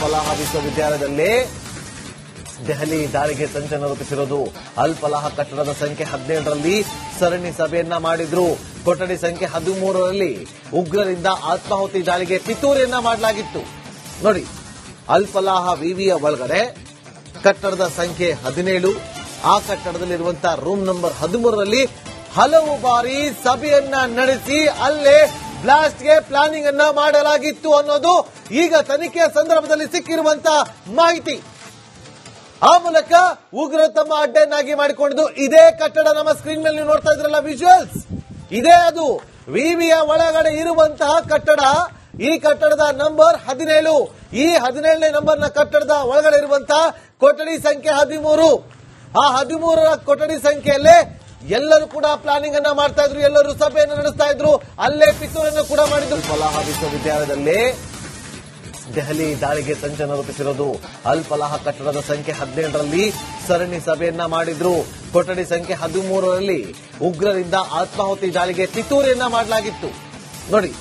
ಫಲಾಹ ವಿಶ್ವವಿದ್ಯಾಲಯದಲ್ಲಿ ದೆಹಲಿ ದಾಳಿಗೆ ಸಂಚಲನ ರೂಪಿಸಿರೋದು. ಅಲ್ ಫಲಾಹ ಕಟ್ಟಡದ ಸಂಖ್ಯೆ 17ರಲ್ಲಿ ಸರಣಿ ಸಭೆಯನ್ನ ಮಾಡಿದ್ರು. ಕೊಠಡಿ ಸಂಖ್ಯೆ 13ರಲ್ಲಿ ಉಗ್ರರಿಂದ ಆತ್ಮಾಹುತಿ ದಾಳಿಗೆ ಪಿತೂರಿಯನ್ನ ಮಾಡಲಾಗಿತ್ತು. ನೋಡಿ, ಅಲ್ ಫಲಾಹ ವಿವಿಯ ಒಳಗಡೆ ಕಟ್ಟಡದ ಸಂಖ್ಯೆ 17, ಆ ಕಟ್ಟಡದಲ್ಲಿರುವಂತಹ ರೂಮ್ ನಂಬರ್ 13ರಲ್ಲಿ ಹಲವು ಬಾರಿ ಸಭೆಯನ್ನ ನಡೆಸಿ ಅಲ್ಲೇ ಬ್ಲಾಸ್ಟ್ಗೆ ಪ್ಲಾನಿಂಗ್ ಅನ್ನ ಮಾಡಲಾಗಿತ್ತು ಅನ್ನೋದು ಈಗ ತನಿಖೆಯ ಸಂದರ್ಭದಲ್ಲಿ ಸಿಕ್ಕಿರುವಂತಹ ಮಾಹಿತಿ. ಆ ಮೂಲಕ ಉಗ್ರರು ತಮ್ಮ ಅಡ್ಡೆಯನ್ನಾಗಿ ಮಾಡಿಕೊಂಡಿದ್ದು ಇದೇ ಕಟ್ಟಡ. ನಮ್ಮ ಸ್ಕ್ರೀನ್ ಮೇಲೆ ನೀವು ನೋಡ್ತಾ ಇದ್ರಲ್ಲ ವಿಜುವಲ್ಸ್, ಇದೇ ಅದು ವಿವಿಯ ಒಳಗಡೆ ಇರುವಂತಹ ಕಟ್ಟಡ. ಈ ಕಟ್ಟಡದ ನಂಬರ್ 17. ಈ 17ನೇ ನಂಬರ್ನ ಕಟ್ಟಡದ ಒಳಗಡೆ ಇರುವಂತಹ ಕೊಠಡಿ ಸಂಖ್ಯೆ 13. ಆ 13ರ ಕೊಠಡಿ ಸಂಖ್ಯೆಯಲ್ಲೇ ಎಲ್ಲರೂ ಕೂಡ ಪ್ಲಾನಿಂಗ್ ಅನ್ನ ಮಾಡ್ತಾ ಇದ್ರು, ಎಲ್ಲರೂ ಸಭೆಯನ್ನು ನಡೆಸ್ತಾ ಇದ್ರು, ಅಲ್ಲೇ ಪಿತೂರನ್ನು ಕೂಡ ಮಾಡಿದ್ರು. ಫಲಾಹ ವಿಶ್ವವಿದ್ಯಾಲಯದಲ್ಲಿ ದೆಹಲಿ ದಾಳಿಗೆ ಸಂಚಲನ ರೂಪಿಸಿರೋದು. ಅಲ್ ಫಲಾಹ ಕಟ್ಟಡದ ಸಂಖ್ಯೆ 17ರಲ್ಲಿ ಸರಣಿ ಸಭೆಯನ್ನ ಮಾಡಿದ್ರು. ಕೊಠಡಿ ಸಂಖ್ಯೆ 13ರಲ್ಲಿ ಉಗ್ರರಿಂದ ಆತ್ಮಾಹುತಿ ದಾಳಿಗೆ ಪಿತೂರಿಯನ್ನ ಮಾಡಲಾಗಿತ್ತು. ನೋಡಿ,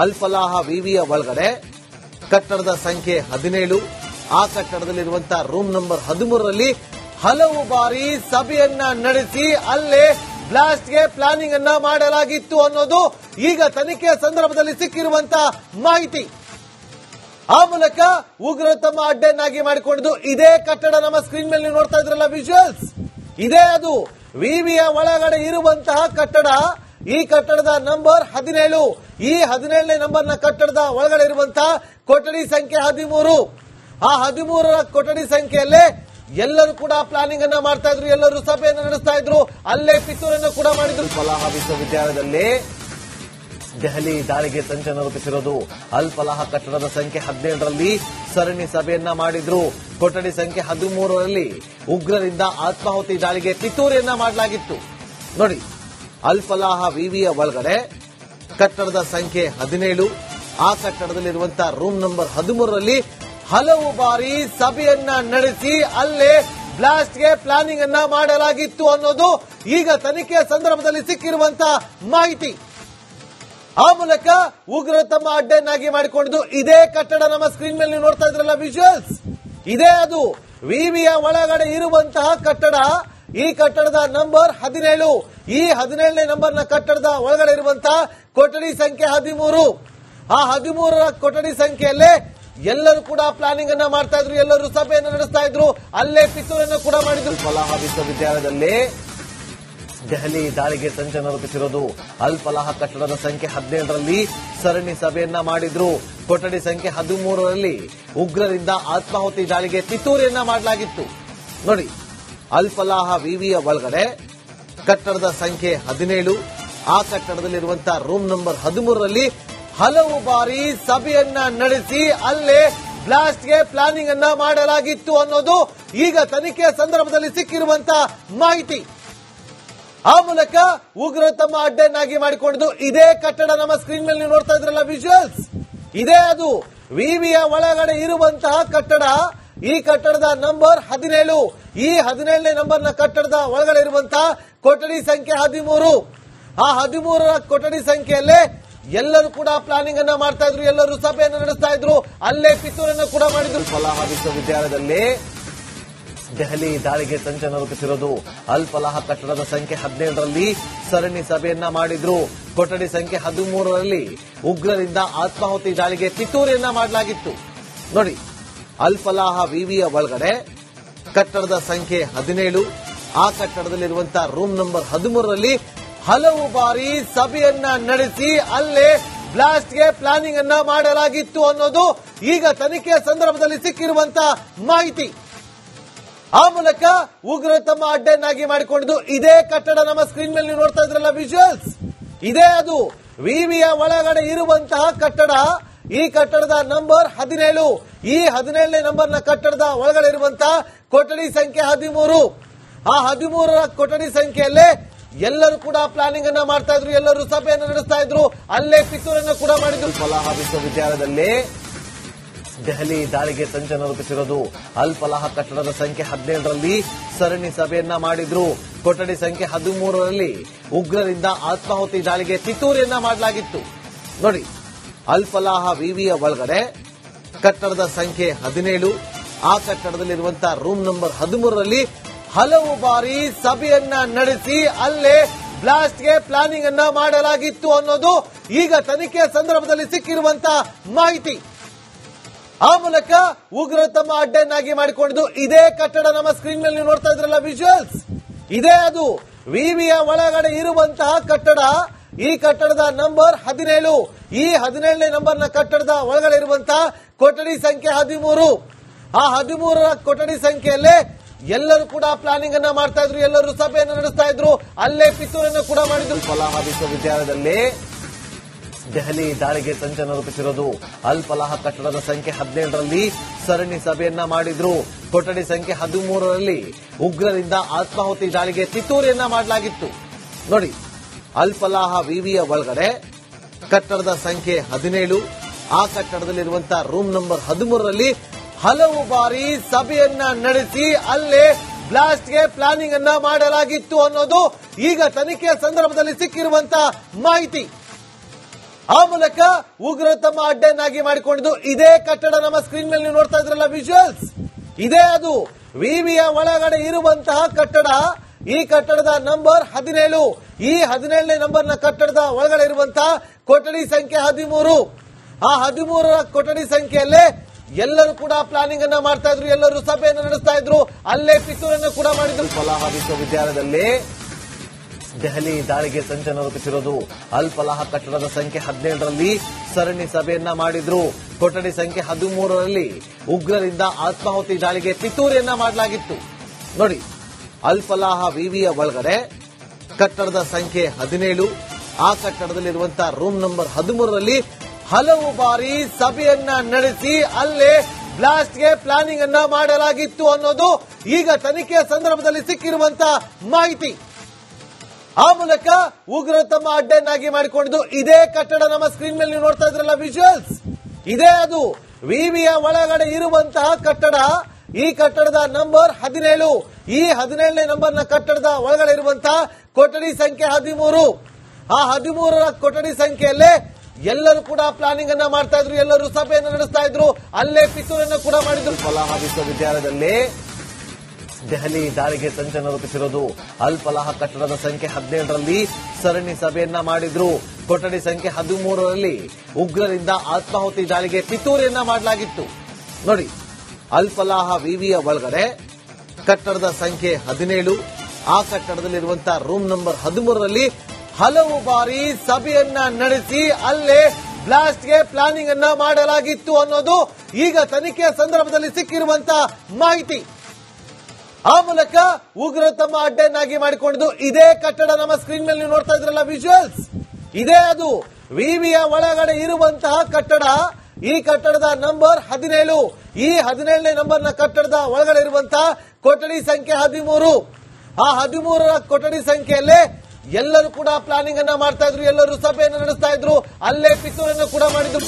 ಅಲ್ ಫಲಾಹ ವಿವಿಯ ಒಳಗಡೆ ಕಟ್ಟಡದ ಸಂಖ್ಯೆ 17, ಆ ಕಟ್ಟಡದಲ್ಲಿರುವಂತಹ ರೂಮ್ ನಂಬರ್ 13ರಲ್ಲಿ ಹಲವು ಬಾರಿ ಸಭೆಯನ್ನ ನಡೆಸಿ ಅಲ್ಲೇ ಬ್ಲಾಸ್ಟ್ಗೆ ಪ್ಲಾನಿಂಗ್ ಅನ್ನ ಮಾಡಲಾಗಿತ್ತು ಅನ್ನೋದು ಈಗ ತನಿಖೆಯ ಸಂದರ್ಭದಲ್ಲಿ ಸಿಕ್ಕಿರುವಂತಹ ಮಾಹಿತಿ. ಆ ಮೂಲಕ ಉಗ್ರರು ತಮ್ಮ ಅಡ್ಡೆಯನ್ನಾಗಿ ಮಾಡಿಕೊಂಡಿದ್ದು ಇದೇ ಕಟ್ಟಡ. ನಮ್ಮ ಸ್ಕ್ರೀನ್ ಮೇಲೆ ನೀವು ನೋಡ್ತಾ ಇದ್ರಲ್ಲ ವಿಜುವಲ್ಸ್, ಇದೇ ಅದು ವಿವಿಯ ಒಳಗಡೆ ಇರುವಂತಹ ಕಟ್ಟಡ. ಈ ಕಟ್ಟಡದ ನಂಬರ್ 17. ಈ 17ನೇ ನಂಬರ್ನ ಕಟ್ಟಡದ ಒಳಗಡೆ ಇರುವಂತಹ ಕೊಠಡಿ ಸಂಖ್ಯೆ 13. ಆ 13ರ ಕೊಠಡಿ ಸಂಖ್ಯೆಯಲ್ಲೇ ಎಲ್ಲರೂ ಕೂಡ ಪ್ಲಾನಿಂಗ್ ಅನ್ನ ಮಾಡ್ತಾ ಇದ್ರು, ಎಲ್ಲರೂ ಸಭೆಯನ್ನು ನಡೆಸ್ತಾ ಇದ್ರು, ಅಲ್ಲೇ ಪಿತೂರನ್ನು ಕೂಡ ಮಾಡಿದ್ರು. ಫಲಾಹ ವಿಶ್ವವಿದ್ಯಾಲಯದಲ್ಲಿ ದೆಹಲಿ ದಾಳಿಗೆ ಸಂಚಲನ ರೂಪಿಸಿರೋದು. ಅಲ್ ಫಲಾಹ ಕಟ್ಟಡದ ಸಂಖ್ಯೆ 17ರಲ್ಲಿ ಸರಣಿ ಸಭೆಯನ್ನ ಮಾಡಿದ್ರು. ಕೊಠಡಿ ಸಂಖ್ಯೆ 13ರಲ್ಲಿ ಉಗ್ರರಿಂದ ಆತ್ಮಾಹುತಿ ದಾಳಿಗೆ ಪಿತೂರಿಯನ್ನ ಮಾಡಲಾಗಿತ್ತು. ನೋಡಿ, ಅಲ್ ಫಲಾಹ ವಿವಿಯ ಒಳಗಡೆ ಕಟ್ಟಡದ ಸಂಖ್ಯೆ 17, ಆ ಕಟ್ಟಡದಲ್ಲಿರುವಂತಹ ರೂಮ್ ನಂಬರ್ 13ರಲ್ಲಿ ಹಲವು ಬಾರಿ ಸಭೆಯನ್ನ ನಡೆಸಿ ಅಲ್ಲೇ ಬ್ಲಾಸ್ಟ್ಗೆ ಪ್ಲಾನಿಂಗ್ ಅನ್ನ ಮಾಡಲಾಗಿತ್ತು ಅನ್ನೋದು ಈಗ ತನಿಖೆಯ ಸಂದರ್ಭದಲ್ಲಿ ಸಿಕ್ಕಿರುವಂತಹ ಮಾಹಿತಿ. ಆ ಮೂಲಕ ಉಗ್ರರು ತಮ್ಮ ಅಡ್ಡೆಯನ್ನಾಗಿ ಮಾಡಿಕೊಂಡಿದ್ದು ಇದೇ ಕಟ್ಟಡ. ನಮ್ಮ ಸ್ಕ್ರೀನ್ ಮೇಲೆ ನೀವು ನೋಡ್ತಾ ಇದ್ರಲ್ಲ ವಿಜುವಲ್ಸ್, ಇದೇ ಅದು ವಿವಿಯ ಒಳಗಡೆ ಇರುವಂತಹ ಕಟ್ಟಡ. ಈ ಕಟ್ಟಡದ ನಂಬರ್ 17. ಈ 17ನೇ ನಂಬರ್ನ ಕಟ್ಟಡದ ಒಳಗಡೆ ಇರುವಂತಹ ಕೊಠಡಿ ಸಂಖ್ಯೆ 13. ಆ 13ರ ಕೊಠಡಿ ಸಂಖ್ಯೆಯಲ್ಲೇ ಎಲ್ಲರೂ ಕೂಡ ಪ್ಲಾನಿಂಗ್ ಅನ್ನ ಮಾಡ್ತಾ ಇದ್ರು, ಎಲ್ಲರೂ ಸಭೆಯನ್ನು ನಡೆಸ್ತಾ ಇದ್ರು, ಅಲ್ಲೇ ಪಿತೂರನ್ನು ಕೂಡ ಮಾಡಿದ್ರು. ಫಲಾಹ ವಿಶ್ವವಿದ್ಯಾಲಯದಲ್ಲಿ ದೆಹಲಿ ದಾಳಿಗೆ ಸಂಚಲನ ರೂಪಿಸಿರೋದು. ಅಲ್ ಫಲಾಹ ಕಟ್ಟಡದ ಸಂಖ್ಯೆ 17ರಲ್ಲಿ ಸರಣಿ ಸಭೆಯನ್ನ ಮಾಡಿದ್ರು. ಕೊಠಡಿ ಸಂಖ್ಯೆ 13ರಲ್ಲಿ ಉಗ್ರರಿಂದ ಆತ್ಮಾಹುತಿ ದಾಳಿಗೆ ಪಿತೂರಿಯನ್ನ ಮಾಡಲಾಗಿತ್ತು. ನೋಡಿ, ಅಲ್ ಫಲಾಹ ವಿವಿಯ ಒಳಗಡೆ ಕಟ್ಟಡದ ಸಂಖ್ಯೆ 17, ಆ ಕಟ್ಟಡದಲ್ಲಿರುವಂತಹ ರೂಮ್ ನಂಬರ್ 13ರಲ್ಲಿ ಹಲವು ಬಾರಿ ಸಭೆಯನ್ನ ನಡೆಸಿ ಅಲ್ಲೇ ಬ್ಲಾಸ್ಟ್ಗೆ ಪ್ಲಾನಿಂಗ್ ಅನ್ನ ಮಾಡಲಾಗಿತ್ತು ಅನ್ನೋದು ಈಗ ತನಿಖೆಯ ಸಂದರ್ಭದಲ್ಲಿ ಸಿಕ್ಕಿರುವಂತಹ ಮಾಹಿತಿ. ಆ ಮೂಲಕ ಉಗ್ರರು ತಮ್ಮ ಅಡ್ಡೆಯನ್ನಾಗಿ ಮಾಡಿಕೊಂಡಿದ್ದು ಇದೇ ಕಟ್ಟಡ. ನಮ್ಮ ಸ್ಕ್ರೀನ್ ಮೇಲೆ ನೀವು ನೋಡ್ತಾ ಇದ್ರಲ್ಲ ವಿಜುವಲ್ಸ್, ಇದೇ ಅದು ವಿವಿಯ ಒಳಗಡೆ ಇರುವಂತಹ ಕಟ್ಟಡ. ಈ ಕಟ್ಟಡದ ನಂಬರ್ 17. ಈ 17ನೇ ನಂಬರ್ನ ಕಟ್ಟಡದ ಒಳಗಡೆ ಇರುವಂತಹ ಕೊಠಡಿ ಸಂಖ್ಯೆ 13. ಆ 13ರ ಕೊಠಡಿ ಸಂಖ್ಯೆಯಲ್ಲೇ ಎಲ್ಲರೂ ಕೂಡ ಪ್ಲಾನಿಂಗ್ ಅನ್ನ ಮಾಡ್ತಾ ಇದ್ರು, ಎಲ್ಲರೂ ಸಭೆಯನ್ನು ನಡೆಸ್ತಾ ಇದ್ರು, ಅಲ್ಲೇ ಪಿತೂರನ್ನು ಕೂಡ ಮಾಡಿದ್ರು. ಫಲಾಹ ವಿಶ್ವವಿದ್ಯಾಲಯದಲ್ಲಿ ದೆಹಲಿ ದಾಳಿಗೆ ಸಂಚಲನ ರೂಪಿಸಿರೋದು. ಅಲ್ ಫಲಾಹ ಕಟ್ಟಡದ ಸಂಖ್ಯೆ 17ರಲ್ಲಿ ಸರಣಿ ಸಭೆಯನ್ನ ಮಾಡಿದ್ರು. ಕೊಠಡಿ ಸಂಖ್ಯೆ 13ರಲ್ಲಿ ಉಗ್ರರಿಂದ ಆತ್ಮಾಹುತಿ ದಾಳಿಗೆ ಪಿತೂರಿಯನ್ನ ಮಾಡಲಾಗಿತ್ತು. ನೋಡಿ, ಅಲ್ ಫಲಾಹ ವಿವಿಯ ಒಳಗಡೆ ಕಟ್ಟಡದ ಸಂಖ್ಯೆ 17, ಆ ಕಟ್ಟಡದಲ್ಲಿರುವಂತಹ ರೂಮ್ ನಂಬರ್ 13ರಲ್ಲಿ ಹಲವು ಬಾರಿ ಸಭೆಯನ್ನ ನಡೆಸಿ ಅಲ್ಲೇ ಬ್ಲಾಸ್ಟ್ಗೆ ಪ್ಲಾನಿಂಗ್ ಅನ್ನ ಮಾಡಲಾಗಿತ್ತು ಅನ್ನೋದು ಈಗ ತನಿಖೆಯ ಸಂದರ್ಭದಲ್ಲಿ ಸಿಕ್ಕಿರುವಂತಹ ಮಾಹಿತಿ. ಆ ಮೂಲಕ ಉಗ್ರರು ತಮ್ಮ ಅಡ್ಡೆಯನ್ನಾಗಿ ಮಾಡಿಕೊಂಡಿದ್ದು ಇದೇ ಕಟ್ಟಡ. ನಮ್ಮ ಸ್ಕ್ರೀನ್ ಮೇಲೆ ನೀವು ನೋಡ್ತಾ ಇದ್ರಲ್ಲ ವಿಜುವಲ್ಸ್, ಇದೇ ಅದು ವಿವಿಯ ಒಳಗಡೆ ಇರುವಂತಹ ಕಟ್ಟಡ. ಈ ಕಟ್ಟಡದ ನಂಬರ್ 17. ಈ 17ನೇ ನಂಬರ್ನ ಕಟ್ಟಡದ ಒಳಗಡೆ ಇರುವಂತಹ ಕೊಠಡಿ ಸಂಖ್ಯೆ 13. ಆ 13ರ ಕೊಠಡಿ ಸಂಖ್ಯೆಯಲ್ಲೇ ಎಲ್ಲರೂ ಕೂಡ ಪ್ಲಾನಿಂಗ್ ಅನ್ನ ಮಾಡ್ತಾ ಇದ್ರು, ಎಲ್ಲರೂ ಸಭೆಯನ್ನು ನಡೆಸ್ತಾ ಇದ್ರು, ಅಲ್ಲೇ ಪಿತೂರನ್ನು ಕೂಡ ಮಾಡಿದ್ರು. ಫಲಾಹ ವಿಶ್ವವಿದ್ಯಾಲಯದಲ್ಲಿ ದೆಹಲಿ ದಾಳಿಗೆ ಸಂಚಲನ ರೂಪಿಸಿರೋದು. ಅಲ್ ಫಲಾಹ ಕಟ್ಟಡದ ಸಂಖ್ಯೆ 17ರಲ್ಲಿ ಸರಣಿ ಸಭೆಯನ್ನ ಮಾಡಿದ್ರು. ಕೊಠಡಿ ಸಂಖ್ಯೆ 13ರಲ್ಲಿ ಉಗ್ರರಿಂದ ಆತ್ಮಾಹುತಿ ದಾಳಿಗೆ ಪಿತೂರಿಯನ್ನ ಮಾಡಲಾಗಿತ್ತು. ನೋಡಿ, ಅಲ್ ಫಲಾಹ ವಿವಿಯ ಒಳಗಡೆ ಕಟ್ಟಡದ ಸಂಖ್ಯೆ 17, ಆ ಕಟ್ಟಡದಲ್ಲಿರುವಂತಹ ರೂಮ್ ನಂಬರ್ 13ರಲ್ಲಿ ಹಲವು ಬಾರಿ ಸಭೆಯನ್ನ ನಡೆಸಿ ಅಲ್ಲೇ ಬ್ಲಾಸ್ಟ್ಗೆ ಪ್ಲಾನಿಂಗ್ ಅನ್ನ ಮಾಡಲಾಗಿತ್ತು ಅನ್ನೋದು ಈಗ ತನಿಖೆಯ ಸಂದರ್ಭದಲ್ಲಿ ಸಿಕ್ಕಿರುವಂತಹ ಮಾಹಿತಿ. ಆ ಮೂಲಕ ಉಗ್ರರು ತಮ್ಮ ಅಡ್ಡೆಯನ್ನಾಗಿ ಮಾಡಿಕೊಂಡಿದ್ದು ಇದೇ ಕಟ್ಟಡ. ನಮ್ಮ ಸ್ಕ್ರೀನ್ ಮೇಲೆ ನೀವು ನೋಡ್ತಾ ಇದ್ರಲ್ಲ ವಿಜುವಲ್ಸ್, ಇದೇ ಅದು ವಿವಿಯ ಒಳಗಡೆ ಇರುವಂತಹ ಕಟ್ಟಡ. ಈ ಕಟ್ಟಡದ ನಂಬರ್ 17. ಈ 17ನೇ ನಂಬರ್ನ ಕಟ್ಟಡದ ಒಳಗಡೆ ಇರುವಂತಹ ಕೊಠಡಿ ಸಂಖ್ಯೆ 13. ಆ 13ರ ಕೊಠಡಿ ಸಂಖ್ಯೆಯಲ್ಲೇ ಎಲ್ಲರೂ ಕೂಡ ಪ್ಲಾನಿಂಗ್ ಅನ್ನ ಮಾಡ್ತಾ ಇದ್ರು, ಎಲ್ಲರೂ ಸಭೆಯನ್ನು ನಡೆಸ್ತಾ ಇದ್ರು, ಅಲ್ಲೇ ಪಿತೂರನ್ನು ಕೂಡ ಮಾಡಿದ್ರು. ಫಲಾಹ ವಿಶ್ವವಿದ್ಯಾಲಯದಲ್ಲಿ ದೆಹಲಿ ದಾಳಿಗೆ ಸಂಚಲನ ರೂಪಿಸಿರೋದು. ಅಲ್ ಫಲಾಹ ಕಟ್ಟಡದ ಸಂಖ್ಯೆ 17ರಲ್ಲಿ ಸರಣಿ ಸಭೆಯನ್ನ ಮಾಡಿದ್ರು. ಕೊಠಡಿ ಸಂಖ್ಯೆ 13ರಲ್ಲಿ ಉಗ್ರರಿಂದ ಆತ್ಮಾಹುತಿ ದಾಳಿಗೆ ಪಿತೂರಿಯನ್ನ ಮಾಡಲಾಗಿತ್ತು. ನೋಡಿ, ಅಲ್ ಫಲಾಹ ವಿವಿಯ ಒಳಗಡೆ ಕಟ್ಟಡದ ಸಂಖ್ಯೆ 17, ಆ ಕಟ್ಟಡದಲ್ಲಿರುವಂತಹ ರೂಮ್ ನಂಬರ್ 13ರಲ್ಲಿ ಹಲವು ಬಾರಿ ಸಭೆಯನ್ನ ನಡೆಸಿ ಅಲ್ಲೇ ಬ್ಲಾಸ್ಟ್ಗೆ ಪ್ಲಾನಿಂಗ್ ಅನ್ನ ಮಾಡಲಾಗಿತ್ತು ಅನ್ನೋದು ಈಗ ತನಿಖೆಯ ಸಂದರ್ಭದಲ್ಲಿ ಸಿಕ್ಕಿರುವಂತಹ ಮಾಹಿತಿ. ಆ ಮೂಲಕ ಉಗ್ರರು ತಮ್ಮ ಅಡ್ಡೆಯನ್ನಾಗಿ ಮಾಡಿಕೊಂಡಿದ್ದು ಇದೇ ಕಟ್ಟಡ. ನಮ್ಮ ಸ್ಕ್ರೀನ್ ಮೇಲೆ ನೀವು ನೋಡ್ತಾ ಇದ್ರಲ್ಲ ವಿಜುವಲ್ಸ್, ಇದೇ ಅದು ವಿವಿಯ ಒಳಗಡೆ ಇರುವಂತಹ ಕಟ್ಟಡ. ಈ ಕಟ್ಟಡದ ನಂಬರ್ 17. ಈ 17ನೇ ನಂಬರ್ನ ಕಟ್ಟಡದ ಒಳಗಡೆ ಇರುವಂತಹ ಕೊಠಡಿ ಸಂಖ್ಯೆ 13. ಆ 13ರ ಕೊಠಡಿ ಸಂಖ್ಯೆಯಲ್ಲೇ ಎಲ್ಲರೂ ಕೂಡ ಪ್ಲಾನಿಂಗ್ ಅನ್ನ ಮಾಡ್ತಾ ಇದ್ರು, ಎಲ್ಲರೂ ಸಭೆಯನ್ನು ನಡೆಸ್ತಾ ಇದ್ರು, ಅಲ್ಲೇ ಪಿತೂರನ್ನು ಕೂಡ ಮಾಡಿದ್ರು. ಫಲಾಹ ವಿಶ್ವವಿದ್ಯಾಲಯದಲ್ಲಿ ದೆಹಲಿ ದಾಳಿಗೆ ಸಂಚಲನ ರೂಪಿಸಿರೋದು. ಅಲ್ ಫಲಾಹ ಕಟ್ಟಡದ ಸಂಖ್ಯೆ 17ರಲ್ಲಿ ಸರಣಿ ಸಭೆಯನ್ನ ಮಾಡಿದ್ರು. ಕೊಠಡಿ ಸಂಖ್ಯೆ 13ರಲ್ಲಿ ಉಗ್ರರಿಂದ ಆತ್ಮಾಹುತಿ ದಾಳಿಗೆ ಪಿತೂರಿಯನ್ನ ಮಾಡಲಾಗಿತ್ತು. ನೋಡಿ, ಅಲ್ ಫಲಾಹ ವಿವಿಯ ಒಳಗಡೆ ಕಟ್ಟಡದ ಸಂಖ್ಯೆ 17, ಆ ಕಟ್ಟಡದಲ್ಲಿರುವಂತಹ ರೂಮ್ ನಂಬರ್ 13ರಲ್ಲಿ ಹಲವು ಬಾರಿ ಸಭೆಯನ್ನ ನಡೆಸಿ ಅಲ್ಲೇ ಬ್ಲಾಸ್ಟ್ಗೆ ಪ್ಲಾನಿಂಗ್ ಅನ್ನ ಮಾಡಲಾಗಿತ್ತು ಅನ್ನೋದು ಈಗ ತನಿಖೆಯ ಸಂದರ್ಭದಲ್ಲಿ ಸಿಕ್ಕಿರುವಂತಹ ಮಾಹಿತಿ. ಆ ಮೂಲಕ ಉಗ್ರರು ತಮ್ಮ ಅಡ್ಡೆಯನ್ನಾಗಿ ಮಾಡಿಕೊಂಡಿದ್ದು ಇದೇ ಕಟ್ಟಡ. ನಮ್ಮ ಸ್ಕ್ರೀನ್ ಮೇಲೆ ನೀವು ನೋಡ್ತಾ ಇದ್ರಲ್ಲ ವಿಜುವಲ್ಸ್, ಇದೇ ಅದು ವಿವಿಯ ಒಳಗಡೆ ಇರುವಂತಹ ಕಟ್ಟಡ. ಈ ಕಟ್ಟಡದ ನಂಬರ್ 17. ಈ 17ನೇ ನಂಬರ್ನ ಕಟ್ಟಡದ ಒಳಗಡೆ ಇರುವಂತಹ ಕೊಠಡಿ ಸಂಖ್ಯೆ 13. ಆ 13ರ ಕೊಠಡಿ ಸಂಖ್ಯೆಯಲ್ಲೇ ಎಲ್ಲರೂ ಕೂಡ ಪ್ಲಾನಿಂಗ್ ಅನ್ನ ಮಾಡ್ತಾ ಇದ್ರು, ಎಲ್ಲರೂ ಸಭೆಯನ್ನು ನಡೆಸ್ತಾ ಇದ್ರು, ಅಲ್ಲೇ ಪಿತೂರನ್ನು ಕೂಡ ಮಾಡಿದ್ರು. ಫಲಾಹ ವಿಶ್ವವಿದ್ಯಾಲಯದಲ್ಲಿ ದೆಹಲಿ ದಾಳಿಗೆ ಸಂಚಲನ ರೂಪಿಸಿರೋದು. ಅಲ್ ಫಲಾಹ ಕಟ್ಟಡದ ಸಂಖ್ಯೆ 17ರಲ್ಲಿ ಸರಣಿ ಸಭೆಯನ್ನ ಮಾಡಿದ್ರು. ಕೊಠಡಿ ಸಂಖ್ಯೆ 13ರಲ್ಲಿ ಉಗ್ರರಿಂದ ಆತ್ಮಾಹುತಿ ದಾಳಿಗೆ ಪಿತೂರಿಯನ್ನ ಮಾಡಲಾಗಿತ್ತು. ನೋಡಿ, ಅಲ್ ಫಲಾಹ ವಿವಿಯ ಒಳಗಡೆ ಕಟ್ಟಡದ ಸಂಖ್ಯೆ 17, ಆ ಕಟ್ಟಡದಲ್ಲಿರುವಂತಹ ರೂಮ್ ನಂಬರ್ 13ರಲ್ಲಿ ಹಲವು ಬಾರಿ ಸಭೆಯನ್ನ ನಡೆಸಿ ಅಲ್ಲೇ ಬ್ಲಾಸ್ಟ್ಗೆ ಪ್ಲಾನಿಂಗ್ ಅನ್ನ ಮಾಡಲಾಗಿತ್ತು ಅನ್ನೋದು ಈಗ ತನಿಖೆಯ ಸಂದರ್ಭದಲ್ಲಿ ಸಿಕ್ಕಿರುವಂತಹ ಮಾಹಿತಿ. ಆ ಮೂಲಕ ಉಗ್ರರು ತಮ್ಮ ಅಡ್ಡೆಯನ್ನಾಗಿ ಮಾಡಿಕೊಂಡಿದ್ದು ಇದೇ ಕಟ್ಟಡ. ನಮ್ಮ ಸ್ಕ್ರೀನ್ ಮೇಲೆ ನೀವು ನೋಡ್ತಾ ಇದ್ರಲ್ಲ ವಿಜುವಲ್ಸ್, ಇದೇ ಅದು ವಿವಿಯ ಒಳಗಡೆ ಇರುವಂತಹ ಕಟ್ಟಡ. ಈ ಕಟ್ಟಡದ ನಂಬರ್ 17. ಈ 17ನೇ ನಂಬರ್ನ ಕಟ್ಟಡದ ಒಳಗಡೆ ಇರುವಂತಹ ಕೊಠಡಿ ಸಂಖ್ಯೆ 13. ಆ 13ರ ಕೊಠಡಿ ಸಂಖ್ಯೆಯಲ್ಲೇ ಎಲ್ಲರೂ ಕೂಡ ಪ್ಲಾನಿಂಗ್ ಅನ್ನ ಮಾಡ್ತಾ ಇದ್ರು, ಎಲ್ಲರೂ ಸಭೆಯನ್ನು ನಡೆಸ್ತಾ ಇದ್ರು, ಅಲ್ಲೇ ಪಿತೂರನ್ನು ಕೂಡ ಮಾಡಿದ್ರು.